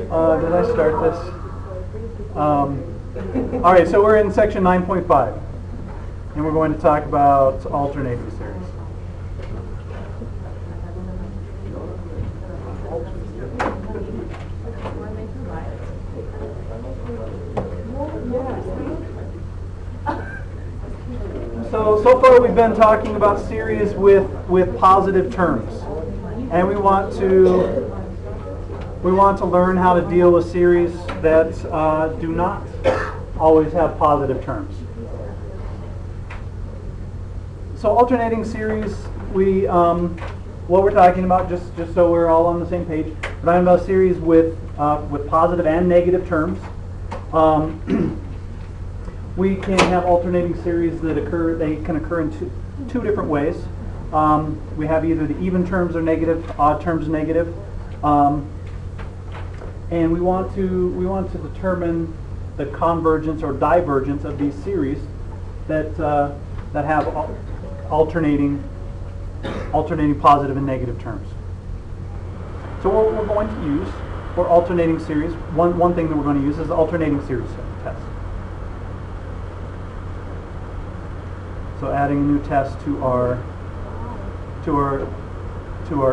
Did I start this? All right, so we're in section 9.5, and we're going to talk about alternating series. So far we've been talking about series with positive terms, and we want to learn how to deal with series that do not always have positive terms. So alternating series, what we're talking about, just so we're all on the same page, we're talking about series with positive and negative terms. We can have alternating series that can occur in two different ways. We have either the even terms are negative, odd terms negative, and we want to determine the convergence or divergence of these series that have alternating positive and negative terms. So what we're going to use for alternating series, one thing that we're going to use is the alternating series test. So adding a new test to our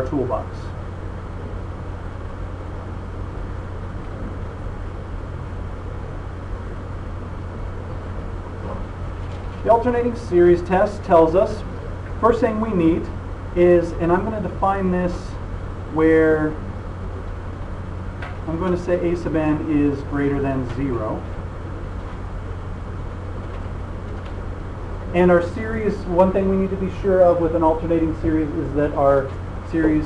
toolbox. The alternating series test tells us, first thing we need is, and I'm going to define this where I'm going to say a sub n is greater than 0. And our series, one thing we need to be sure of with an alternating series is that our series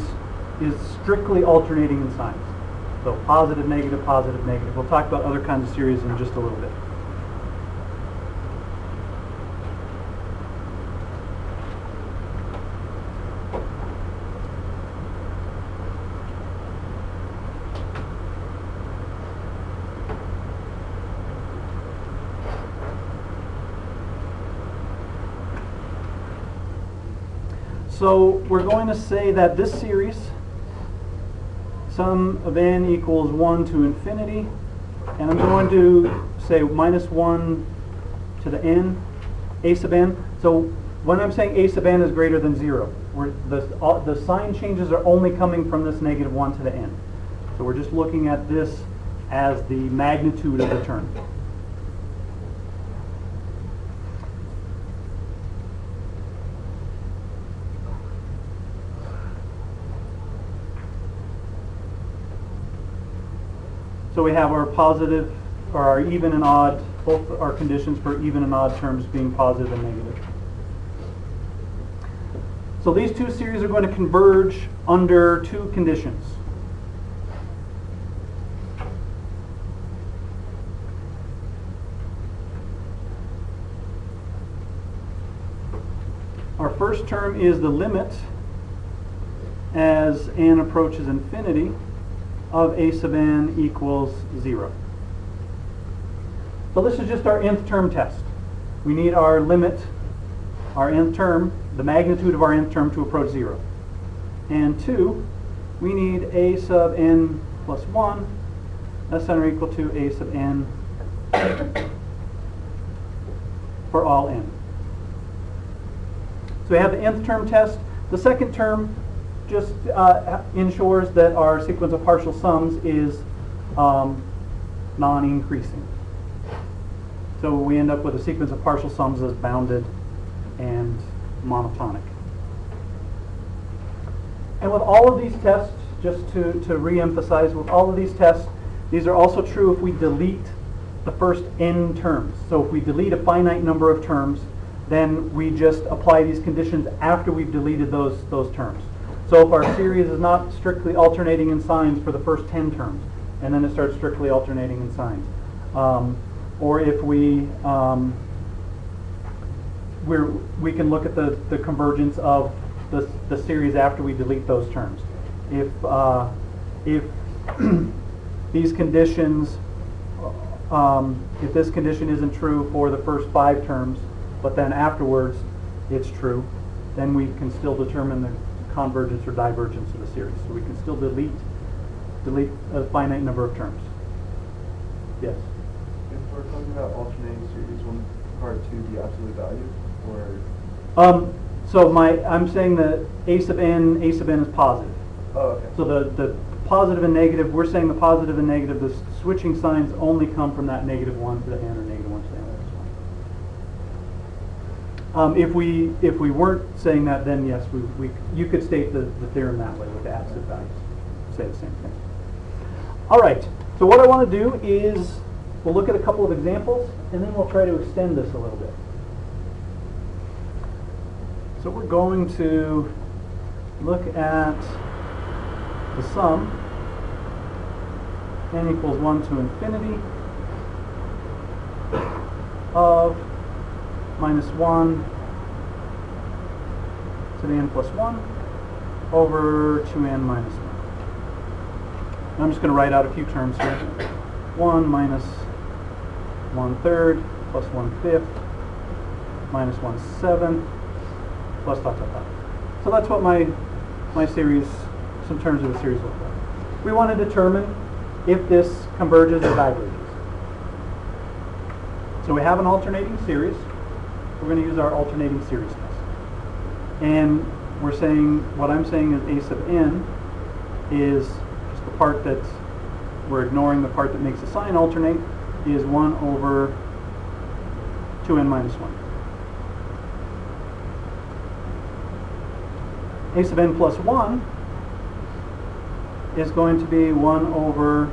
is strictly alternating in signs. So positive, negative, positive, negative. We'll talk about other kinds of series in just a little bit. So we're going to say that this series, sum of n equals 1 to infinity, and I'm going to say minus 1 to the n, a sub n. So when I'm saying a sub n is greater than 0, the sign changes are only coming from this negative 1 to the n. So we're just looking at this as the magnitude of the term. So we have our positive, or our even and odd, both our conditions for even and odd terms being positive and negative. So these two series are going to converge under two conditions. Our first term is the limit as n approaches infinity of a sub n equals 0. So this is just our nth term test. We need our limit, our nth term, the magnitude of our nth term to approach 0. And 2, we need a sub n plus 1 less than or equal to a sub n for all n. So we have the nth term test. The second term just ensures that our sequence of partial sums is non-increasing. So we end up with a sequence of partial sums that's bounded and monotonic. And with all of these tests, just to re-emphasize, with all of these tests, these are also true if we delete the first n terms. So if we delete a finite number of terms, then we just apply these conditions after we've deleted those terms. So if our series is not strictly alternating in signs for the first 10 terms, and then it starts strictly alternating in signs. Or if we can look at the convergence of the series after we delete those terms. If these conditions, if this condition isn't true for the first 5 terms, but then afterwards it's true, then we can still determine the convergence or divergence of the series. So we can still delete delete a finite number of terms. Yes? If we're talking about alternating series, one part to the absolute value, or? So I'm saying that a sub n is positive. Oh, okay. So the positive and negative, we're saying the positive and negative, the switching signs only come from that -1 to the n or -1 to the n minus 1. If we weren't saying that, then yes, you could state the theorem that way with the absolute values. Say the same thing. All right. So what I want to do is we'll look at a couple of examples, and then we'll try to extend this a little bit. So we're going to look at the sum n equals 1 to infinity of -1 to the n plus 1 over 2n minus 1. And I'm just going to write out a few terms here. 1 minus 1/3 plus 1/5 minus 1/7 plus dot dot dot. So that's what my series, some terms of the series look like. We want to determine if this converges or diverges. So we have an alternating series. We're going to use our alternating series test. And we're saying, what I'm saying is a sub n is just the part that we're ignoring, the part that makes the sign alternate, is 1 over 2n minus 1. A sub n plus 1 is going to be 1 over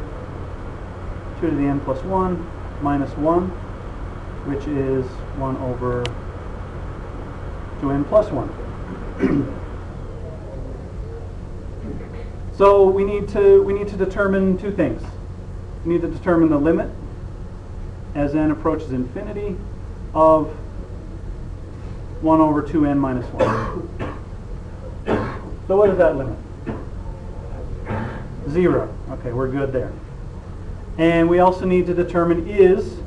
2 to the n plus 1 minus 1, which is 1 over 2n plus 1. So we need to determine two things. We need to determine the limit as n approaches infinity of 1 over 2n minus 1. So what is that limit? 0. Okay, we're good there. And we also need to determine is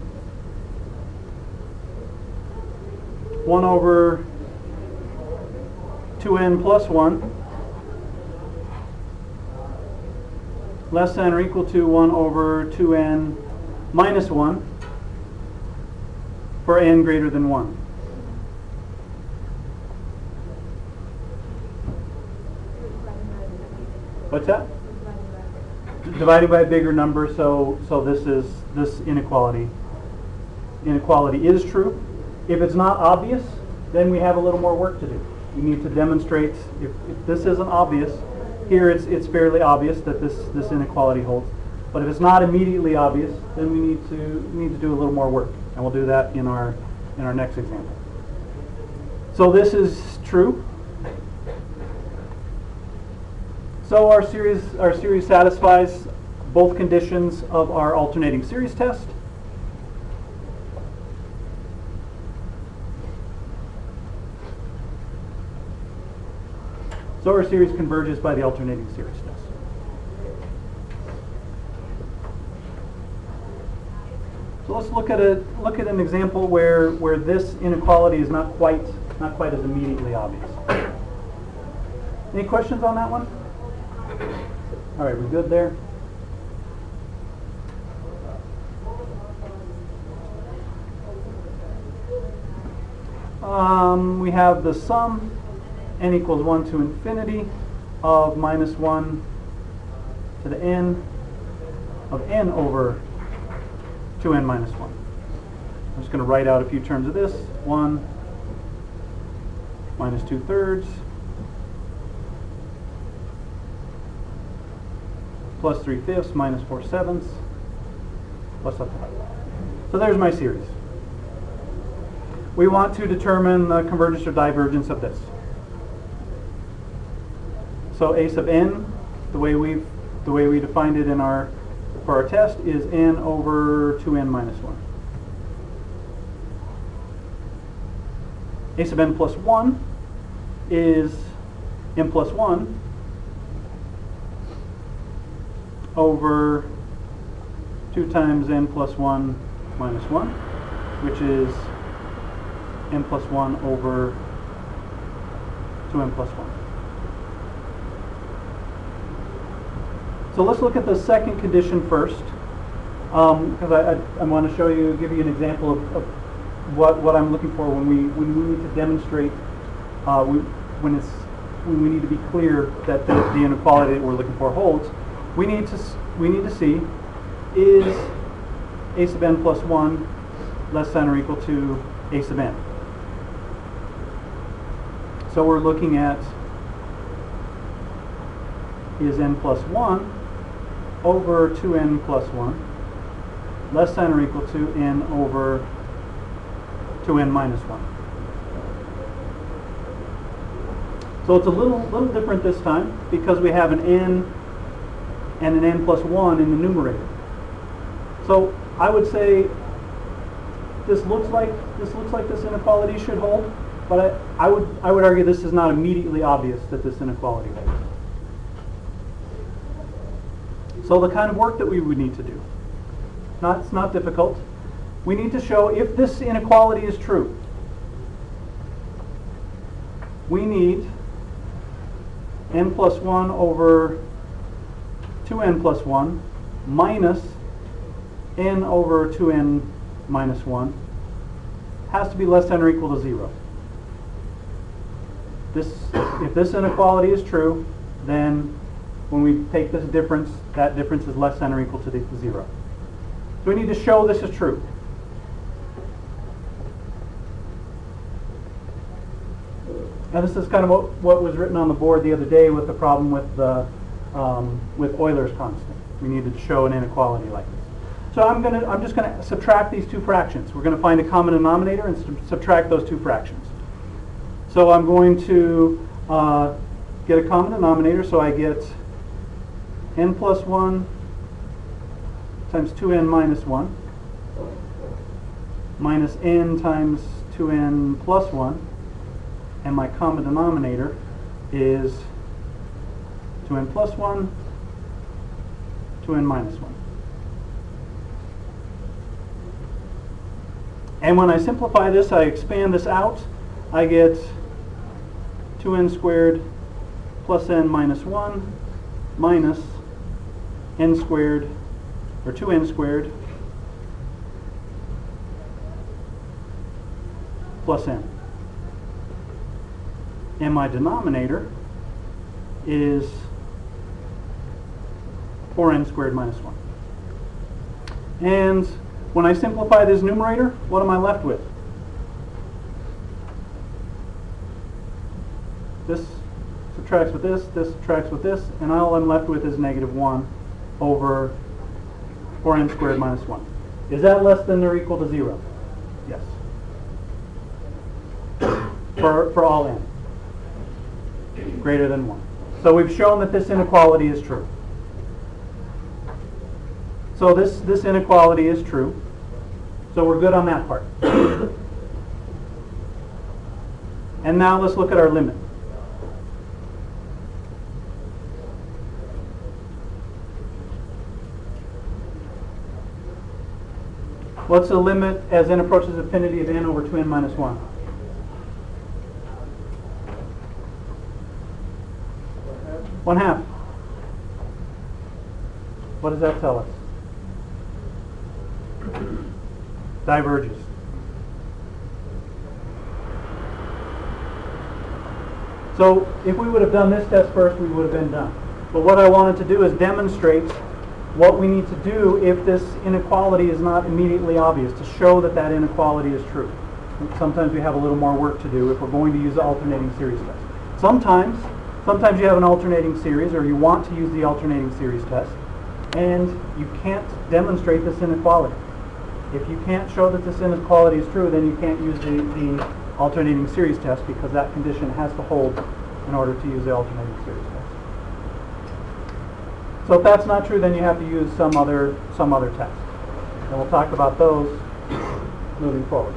1 over 2n plus 1 less than or equal to 1 over 2n minus 1 for n greater than 1. What's that? Divided by a bigger number, so this inequality is true. If it's not obvious, then we have a little more work to do. We need to demonstrate if this isn't obvious. Here it's fairly obvious that this inequality holds. But if it's not immediately obvious, then we need to do a little more work, and we'll do that in our next example. So this is true. So our series satisfies both conditions of our alternating series test. So our series converges by the alternating series test. So let's look at an example where this inequality is not quite as immediately obvious. Any questions on that one? All right, we're good there. We have the sum n equals 1 to infinity of minus 1 to the n of n over 2n minus 1. I'm just going to write out a few terms of this. 1 minus 2/3 plus 3/5 minus 4/7 plus up to that. So there's my series. We want to determine the convergence or divergence of this. So a sub n, the way we defined it for our test, is n over 2n minus 1. A sub n plus 1 is n plus 1 over 2 times n plus 1 minus 1, which is n plus 1 over 2n plus 1. So let's look at the second condition first, because I want to give you an example of what I'm looking for when we need to demonstrate, when we need to be clear that the inequality that we're looking for holds. We need to see, is a sub n plus 1 less than or equal to a sub n. So we're looking at, is n plus 1 over 2n plus 1 less than or equal to n over 2n minus 1. So it's a little different this time because we have an n and an n plus 1 in the numerator. So I would say this looks like this inequality should hold, but I would argue this is not immediately obvious that this inequality holds. So the kind of work that we would need to do, it's not difficult. We need to show if this inequality is true. We need n plus 1 over 2n plus 1 minus n over 2n minus 1 has to be less than or equal to 0. If this inequality is true, then when we take this difference, that difference is less than or equal to 0. So we need to show this is true. Now this is kind of what was written on the board the other day with the problem with Euler's constant. We needed to show an inequality like this. So I'm just going to subtract these two fractions. We're going to find a common denominator and subtract those two fractions. So I'm going to get a common denominator. So I get n plus 1 times 2n minus 1 minus n times 2n plus 1. And my common denominator is 2n plus 1, 2n minus 1. And when I simplify this, I expand this out, I get 2n squared plus n minus 1 minus n squared, or 2n squared plus n. And my denominator is 4n squared minus 1. And when I simplify this numerator, what am I left with? This subtracts with this subtracts with this, and all I'm left with is negative 1 over 4n squared minus 1. Is that less than or equal to 0? Yes. For all n. Greater than 1. So we've shown that this inequality is true. So this inequality is true. So we're good on that part. And now let's look at our limit. What's the limit as n approaches infinity of n over 2n minus 1? 1/2. What does that tell us? Diverges. So if we would have done this test first, we would have been done. But what I wanted to do is demonstrate what we need to do if this inequality is not immediately obvious, to show that that inequality is true. Sometimes we have a little more work to do if we're going to use the alternating series test. Sometimes you have an alternating series, or you want to use the alternating series test, and you can't demonstrate this inequality. If you can't show that this inequality is true, then you can't use the alternating series test, because that condition has to hold in order to use the alternating series test. So if that's not true, then you have to use some other test. And we'll talk about those moving forward.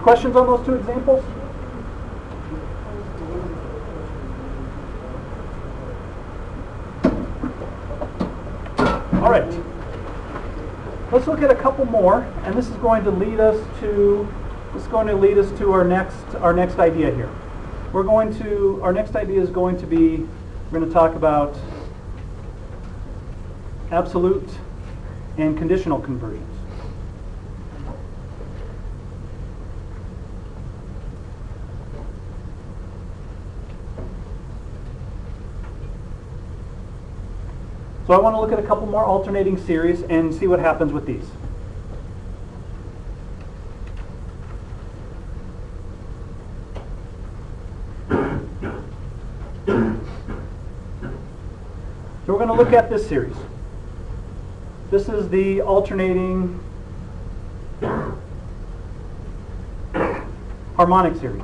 Questions on those two examples? All right. Let's look at a couple more, and this is going to lead us to our next idea here. Our next idea is going to be we're going to talk about absolute and conditional convergence. So I want to look at a couple more alternating series and see what happens with these. So we're going to look at this series. This is the alternating harmonic series.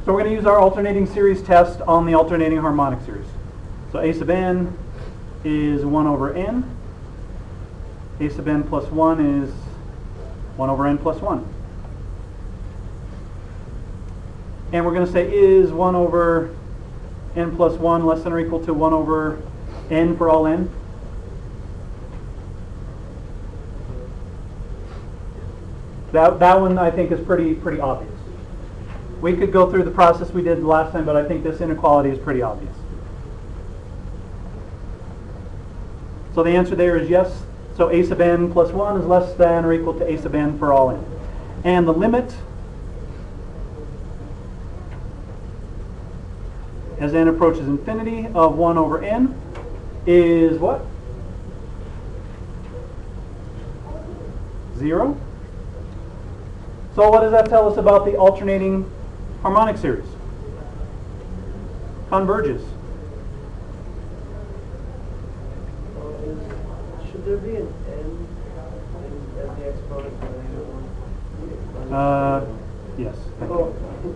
So we're going to use our alternating series test on the alternating harmonic series. So a sub n is 1 over n. A sub n plus 1 is 1 over n plus 1. And we're going to say is 1 over n plus 1 less than or equal to 1 over n for all n? That one I think is pretty obvious. We could go through the process we did last time, but I think this inequality is pretty obvious. So the answer there is yes. So a sub n plus 1 is less than or equal to a sub n for all n. And the limit as n approaches infinity of 1 over n is what? 0. So what does that tell us about the alternating harmonic series? Converges. Should there be an n as the exponent for the negative 1? Yes. Thank Oh. you.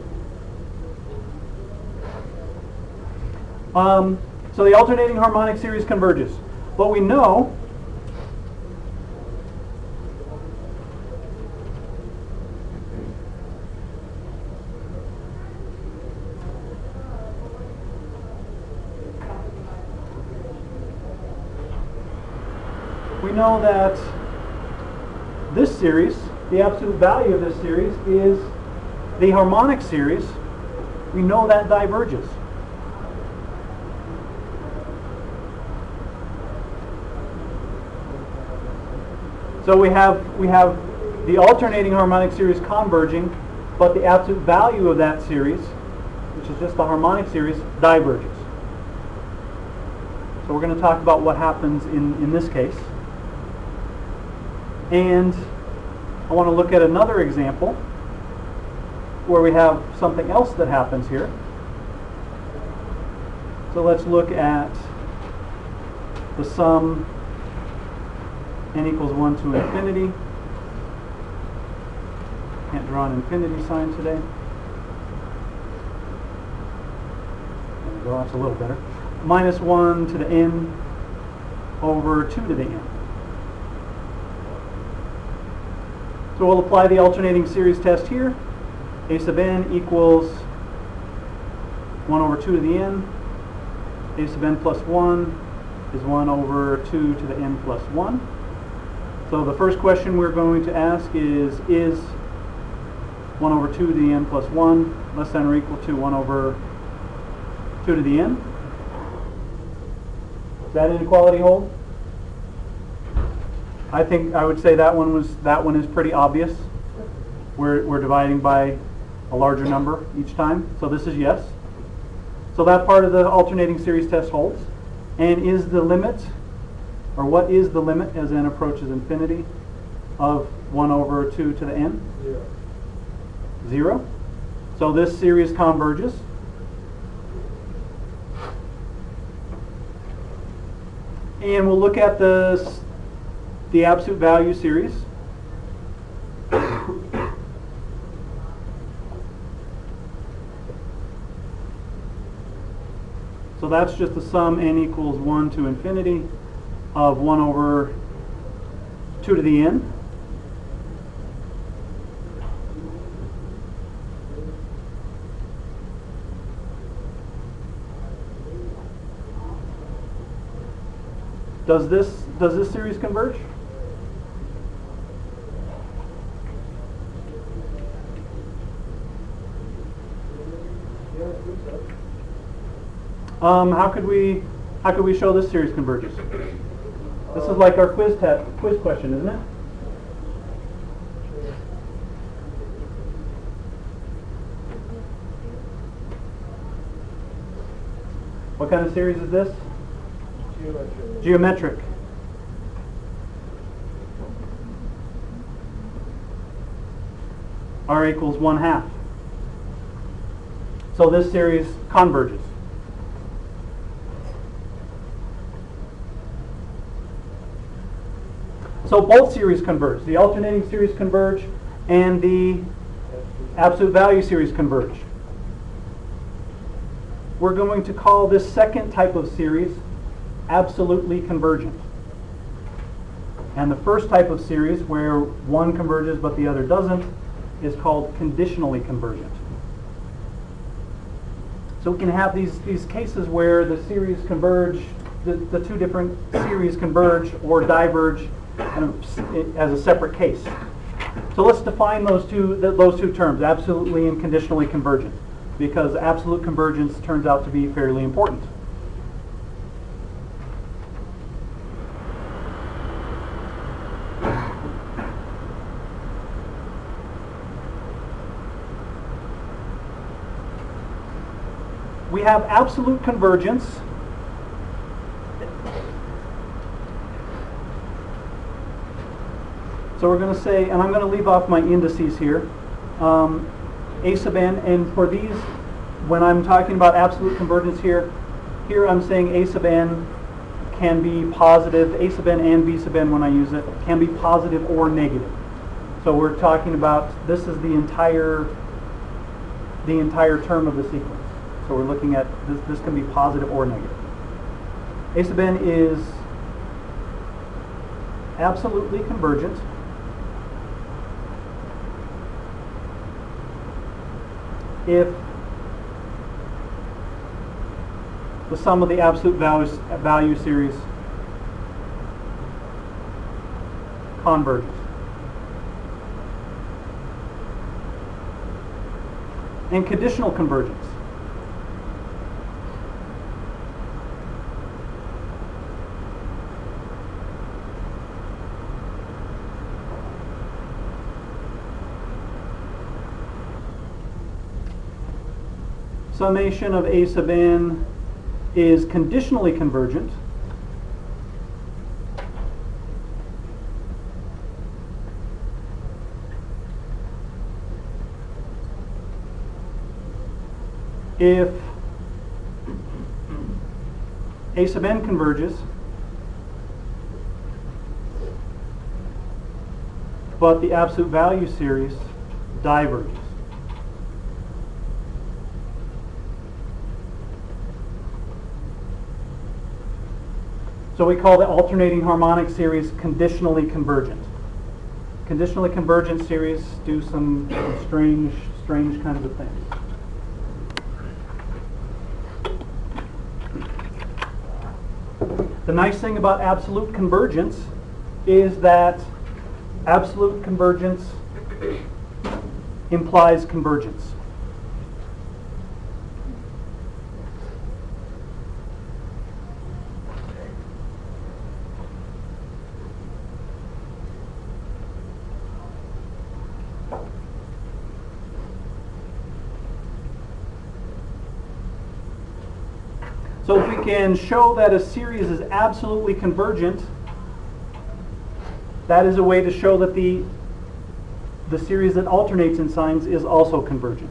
So the alternating harmonic series converges. What we know that this series, the absolute value of this series, is the harmonic series. We know that diverges. So we have the alternating harmonic series converging, but the absolute value of that series, which is just the harmonic series, diverges. So we're going to talk about what happens in this case. And I want to look at another example where we have something else that happens here. So let's look at the sum n equals 1 to infinity. Can't draw an infinity sign today. There we go, that's a little better. Minus 1 to the n over 2 to the n. So we'll apply the alternating series test here. A sub n equals 1 over 2 to the n. A sub n plus 1 is 1 over 2 to the n plus 1. So the first question we're going to ask is 1 over 2 to the n plus 1 less than or equal to 1 over 2 to the n? Does that inequality hold? I think I would say that one is pretty obvious. We're dividing by a larger number each time, so this is yes. So that part of the alternating series test holds. And is the limit, or what is the limit as n approaches infinity of 1 over 2 to the n? 0. 0. So this series converges. And we'll look at the absolute value series. So that's just the sum n equals 1 to infinity of 1 over 2 to the n. Does this series converge? How could we show this series converges? This is like our quiz question, isn't it? What kind of series is this? Geometric. R equals 1/2. So this series converges. So both series converge. The alternating series converge and the absolute value series converge. We're going to call this second type of series absolutely convergent. And the first type of series, where one converges but the other doesn't, is called conditionally convergent. So we can have these cases where the series converge, the two different series converge or diverge as a separate case. So let's define those two terms, absolutely and conditionally convergent, because absolute convergence turns out to be fairly important. We have absolute convergence. So we're going to say, and I'm going to leave off my indices here, a sub n, and for these, when I'm talking about absolute convergence here I'm saying a sub n can be positive, a sub n and b sub n when I use it, can be positive or negative. So we're talking about, this is the entire term of the sequence. So we're looking at, this can be positive or negative. A sub n is absolutely convergent if the sum of the absolute value series converges. And conditional convergence. Summation of a sub n is conditionally convergent if a sub n converges but the absolute value series diverges. So we call the alternating harmonic series conditionally convergent. Conditionally convergent series do some strange kinds of things. The nice thing about absolute convergence is that absolute convergence implies convergence. So if we can show that a series is absolutely convergent, that is a way to show that the series that alternates in signs is also convergent.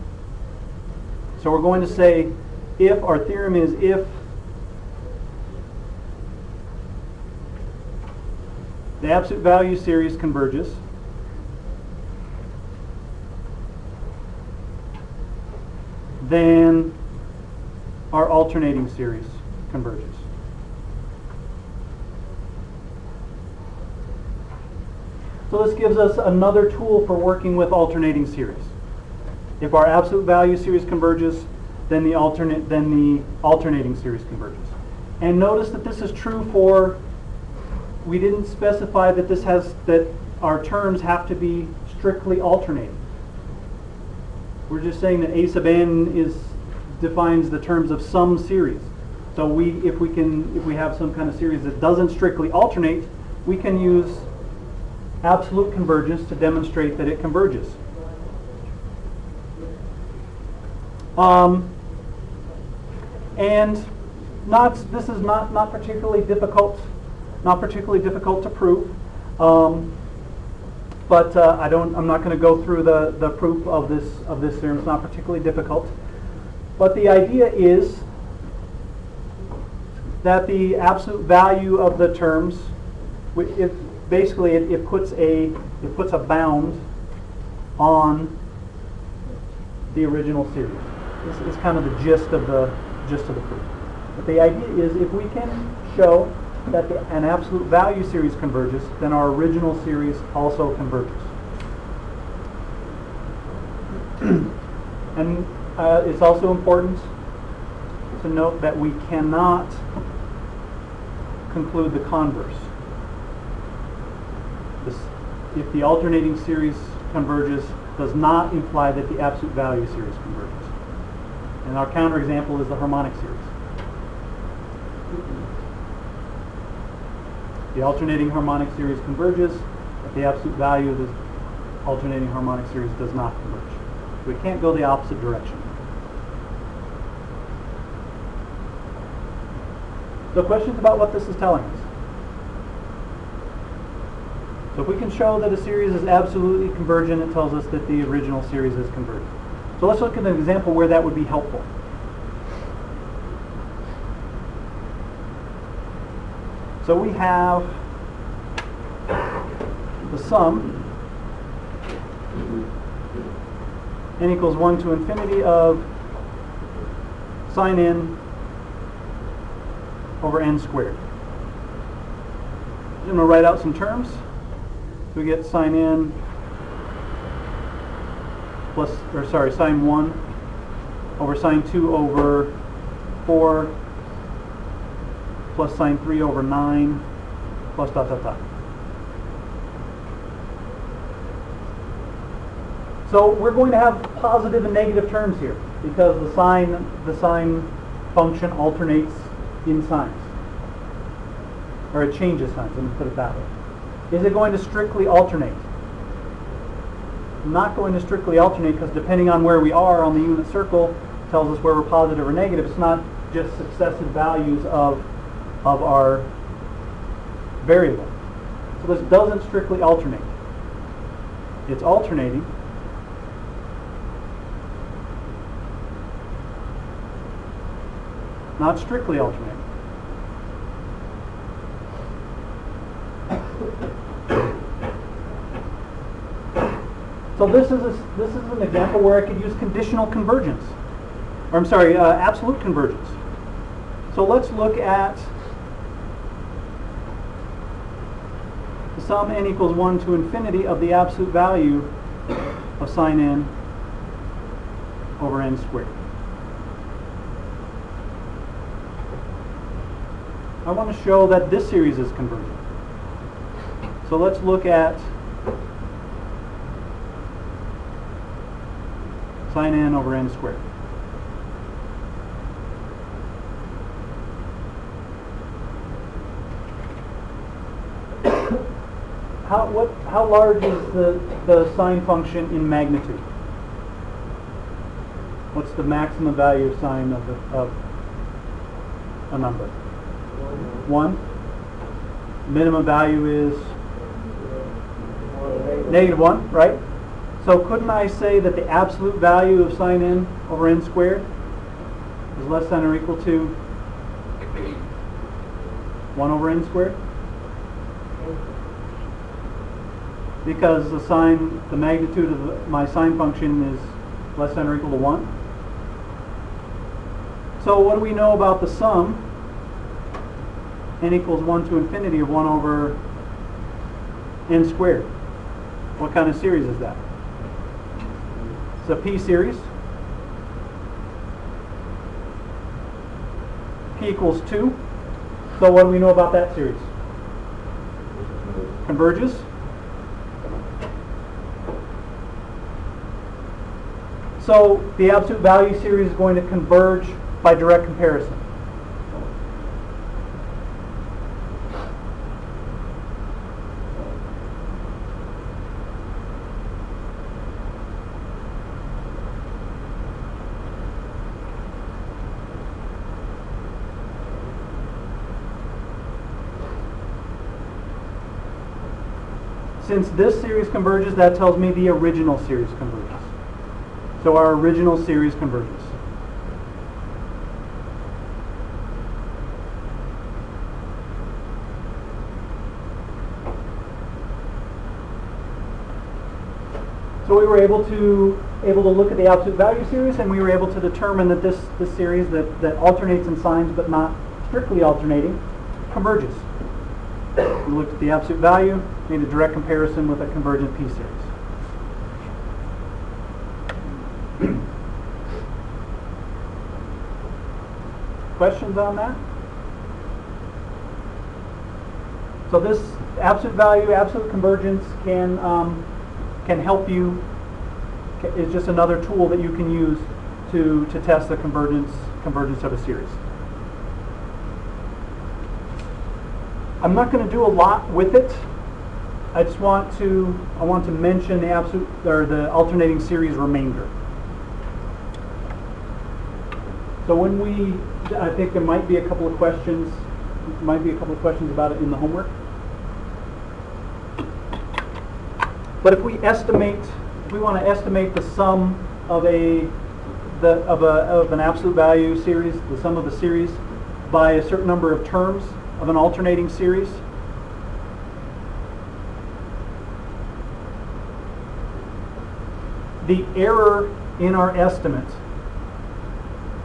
So we're going to say, if our theorem is if the absolute value series converges, then our alternating series converges. So this gives us another tool for working with alternating series. If our absolute value series converges, then the alternating series converges. And notice that this is true for, we didn't specify that that our terms have to be strictly alternating. We're just saying that a sub n defines the terms of some series. So if we have some kind of series that doesn't strictly alternate, we can use absolute convergence to demonstrate that it converges. And this is not particularly difficult, to prove. But I'm not going to go through the proof of this theorem. It's not particularly difficult. But the idea is that the absolute value of the terms, it puts a bound on the original series. This is kind of the gist of the proof. But the idea is, if we can show that an absolute value series converges, then our original series also converges. And it's also important to note that we cannot conclude the converse. If the alternating series converges, does not imply that the absolute value series converges. And our counterexample is the harmonic series. The alternating harmonic series converges, but the absolute value of the alternating harmonic series does not converge. We can't go the opposite direction. So questions about what this is telling us? So if we can show that a series is absolutely convergent, it tells us that the original series is convergent. So let's look at an example where that would be helpful. So we have the sum n equals 1 to infinity of sine n over n squared. I'm going to write out some terms. So we get sine n sine 1 over sine 2 over 4 plus sine 3 over 9 plus dot dot dot. So we're going to have positive and negative terms here because the sine function alternates in signs, or it changes signs. Let me put it that way. Is it going to strictly alternate? Not going to strictly alternate, because depending on where we are on the unit circle tells us where we're positive or negative. It's not just successive values of our variable. So this doesn't strictly alternate. It's alternating. Not strictly alternating. So this is an example where I could use conditional convergence. Or I'm sorry, absolute convergence. So let's look at the sum n equals 1 to infinity of the absolute value of sine n over n squared. I want to show that this series is convergent. So let's look at sine n over n squared. How large is the sine function in magnitude? What's the maximum value of sine of a number? 1. Minimum value is -1, right? So couldn't I say that the absolute value of sine n over n squared is less than or equal to 1 over n squared? Because the magnitude of my sine function is less than or equal to 1. So what do we know about the sum n equals 1 to infinity of 1 over n squared? What kind of series is that? It's a p series. P equals 2. So what do we know about that series? Converges. So the absolute value series is going to converge by direct comparison. Since this series converges, that tells me the original series converges. So our original series converges. So we were able to look at the absolute value series, and we were able to determine that this series that alternates in signs but not strictly alternating converges. We looked at the absolute value, made a direct comparison with a convergent P series. Questions on that? So this absolute value, absolute convergence can help you. It's just another tool that you can use to test the convergence of a series. I'm not going to do a lot with it. I want to mention the absolute or the alternating series remainder. So I think there might be a couple of questions. About it in the homework. But if we want to estimate the sum of an absolute value series, the sum of a series by a certain number of terms of an alternating series, the error in our estimate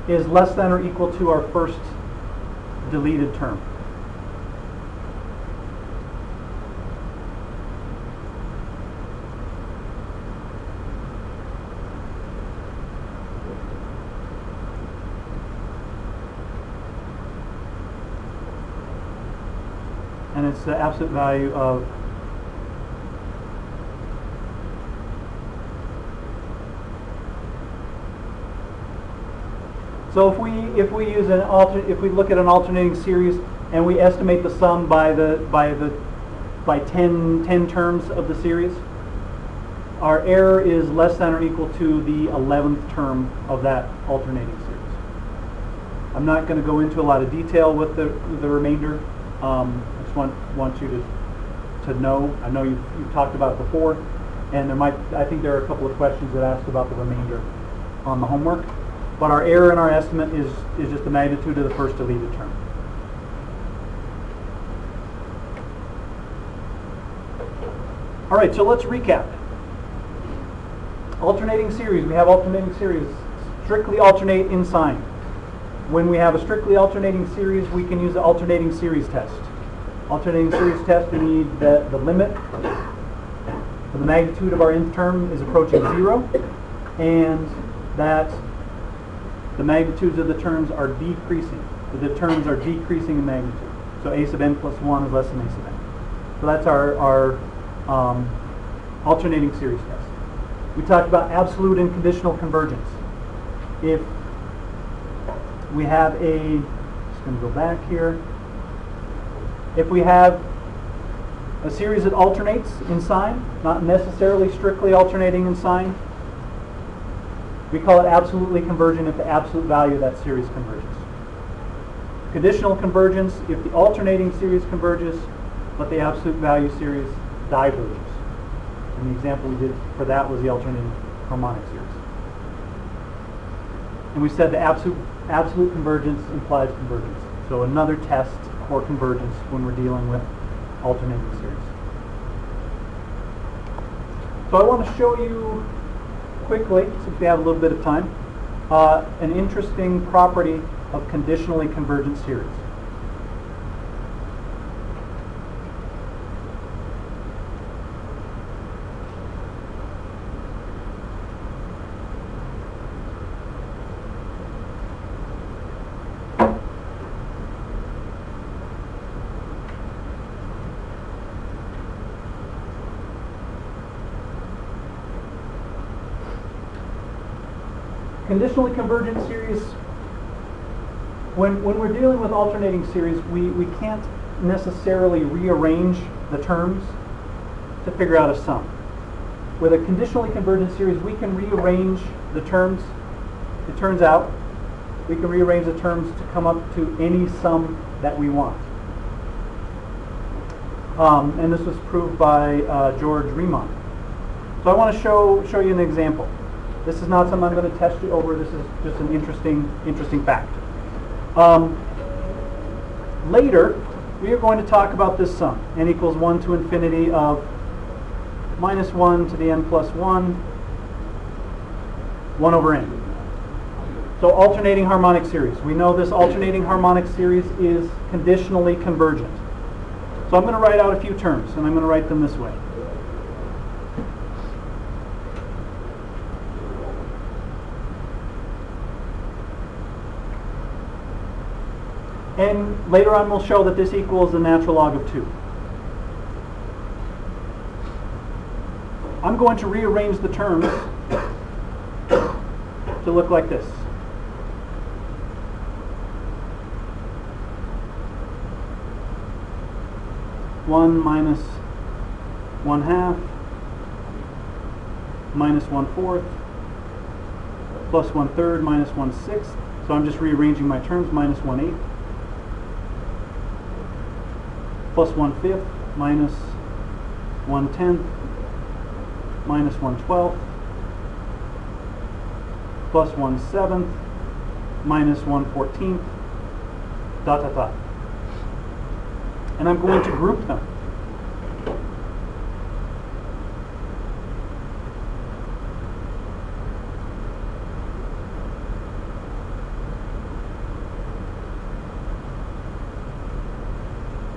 is less than or equal to our first deleted term. And it's the absolute value of so if we use if we look at an alternating series and we estimate the sum by 10 terms of the series, our error is less than or equal to the 11th term of that alternating series. I'm not going to go into a lot of detail with the remainder. I just want you to know. I know you've talked about it before, and I think there are a couple of questions that ask about the remainder on the homework. But our error in our estimate is just the magnitude of the first deleted term. All right, so let's recap. Alternating series. We have alternating series strictly alternate in sign. When we have a strictly alternating series, we can use the alternating series test. Alternating series test, we need the limit for the magnitude of our nth term is approaching 0, and that the magnitudes of the terms are decreasing. The terms are decreasing in magnitude. So a sub n plus 1 is less than a sub n. So that's our alternating series test. We talked about absolute and conditional convergence. If we have just going to go back here. If we have a series that alternates in sign, not necessarily strictly alternating in sign, we call it absolutely convergent if the absolute value of that series converges. Conditional convergence if the alternating series converges, but the absolute value series diverges. And the example we did for that was the alternating harmonic series. And we said the absolute convergence implies convergence. So another test for convergence when we're dealing with alternating series. So I want to show you quickly, since we have a little bit of time, an interesting property of conditionally convergent series. Conditionally convergent series, when we're dealing with alternating series, we can't necessarily rearrange the terms to figure out a sum. With a conditionally convergent series, we can rearrange the terms. It turns out we can rearrange the terms to come up to any sum that we want. And this was proved by George Riemann. So I want to show you an example. This is not something I'm going to test you over. This is just an interesting fact. Later, we are going to talk about this sum, n equals 1 to infinity of minus 1 to the n plus 1, 1 over n. So alternating harmonic series. We know this alternating harmonic series is conditionally convergent. So I'm going to write out a few terms, and I'm going to write them this way. And later on we'll show that this equals the natural log of 2. I'm going to rearrange the terms to look like this. One minus 1/2 minus 1/4 plus 1/3 minus 1/6. So I'm just rearranging my terms. Minus 1/8 plus 1/5 minus 1/10 minus 1/12 plus 1/7 minus 1/14 dot dot dot. And I'm going to group them.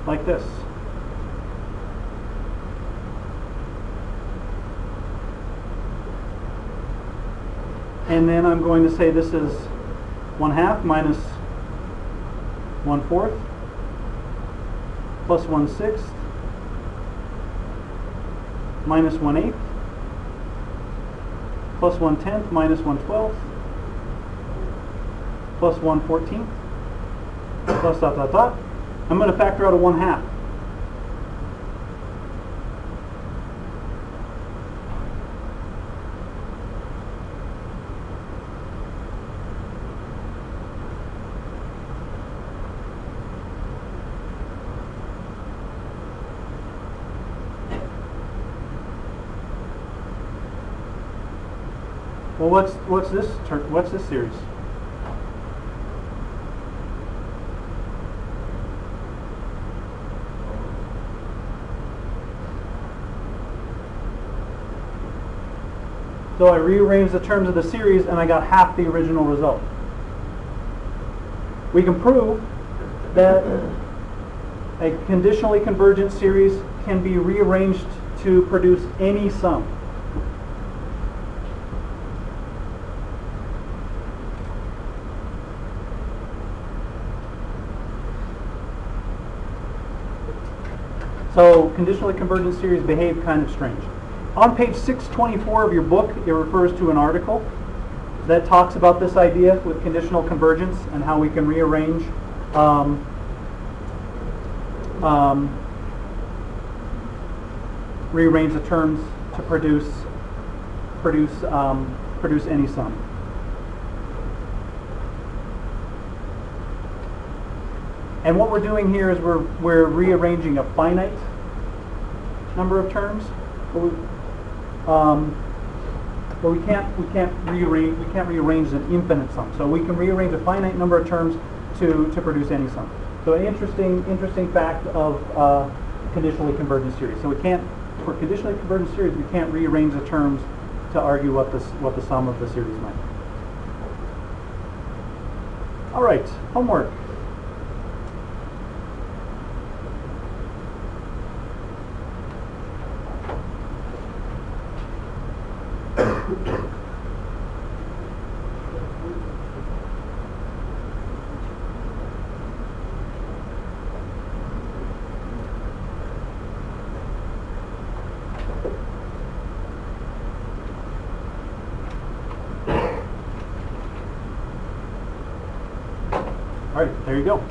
Like this. And then I'm going to say this is 1/2 minus 1/4 plus 1/6 minus 1/8 plus 1/10 minus 1/12 plus 1/14 plus dot dot dot. I'm going to factor out a 1/2. Well, what's this series? So I rearranged the terms of the series and I got half the original result. We can prove that a conditionally convergent series can be rearranged to produce any sum. So conditionally convergent series behave kind of strange. On page 624 of your book, it refers to an article that talks about this idea with conditional convergence and how we can rearrange rearrange the terms to produce any sum. And what we're doing here is we're rearranging a finite number of terms, but we can't rearrange an infinite sum. So we can rearrange a finite number of terms to produce any sum. So an interesting fact of conditionally convergent series. So we can't, for conditionally convergent series, we can't rearrange the terms to argue what the sum of the series might be. All right, homework. All right, there you go.